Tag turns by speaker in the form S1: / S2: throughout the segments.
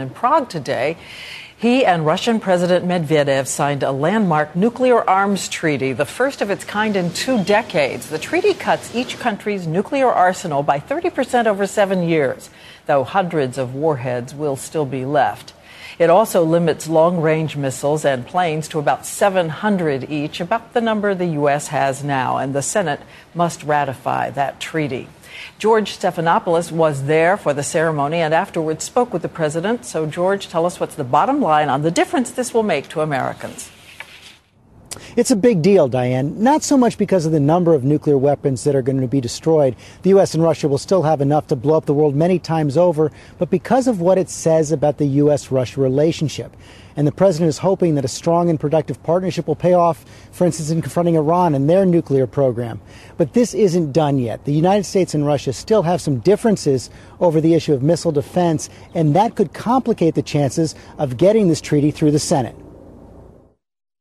S1: In Prague today, he and Russian President Medvedev signed a landmark nuclear arms treaty, the first of its kind in 2 decades. The treaty cuts each country's nuclear arsenal by 30% over 7 years, though hundreds of warheads will still be left. It also limits long-range missiles and planes to about 700 each, about the number the U.S. has now, and the Senate must ratify that treaty. George Stephanopoulos was there for the ceremony and afterwards spoke with the president. So, George, tell us what's the bottom line on the difference this will make to Americans.
S2: It's a big deal, Diane, not so much because of the number of nuclear weapons that are going to be destroyed. The U.S. and Russia will still have enough to blow up the world many times over, but because of what it says about the U.S.-Russia relationship. And the president is hoping that a strong and productive partnership will pay off, for instance, in confronting Iran and their nuclear program. But this isn't done yet. The United States and Russia still have some differences over the issue of missile defense, and that could complicate the chances of getting this treaty through the Senate.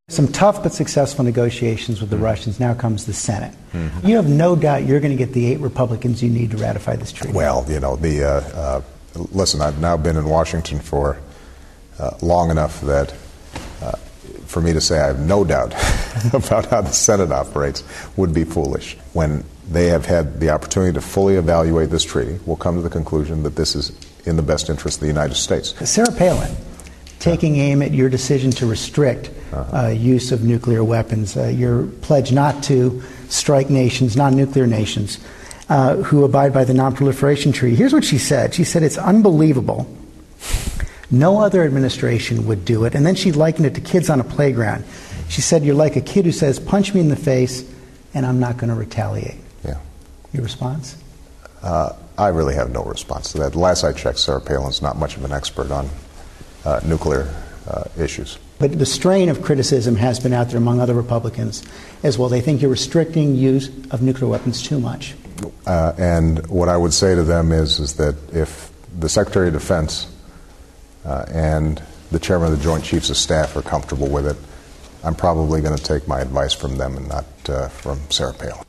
S2: Some tough but successful negotiations with the Russians. Now comes the Senate. Mm-hmm. You have no doubt you're going to get the 8 Republicans you need to ratify this treaty.
S3: Well, you know, listen, I've now been in Washington for long enough that for me to say I have no doubt about how the Senate operates would be foolish. When they have had the opportunity to fully evaluate this treaty, we'll come to the conclusion that this is in the best interest of the United States.
S2: Sarah Palin, taking aim at your decision to restrict use of nuclear weapons, your pledge not to strike nations, non-nuclear nations, who abide by the non-proliferation treaty. Here's what she said. She said, it's unbelievable. No other administration would do it. And then she likened it to kids on a playground. She said, you're like a kid who says, punch me in the face, and I'm not going to retaliate.
S3: Yeah.
S2: Your response?
S3: I really have no response to that. Last I checked, Sarah Palin's not much of an expert on nuclear issues.
S2: But the strain of criticism has been out there among other Republicans as well. They think you're restricting use of nuclear weapons too much.
S3: And what I would say to them is that if the Secretary of Defense and the Chairman of the Joint Chiefs of Staff are comfortable with it, I'm probably going to take my advice from them and not from Sarah Palin.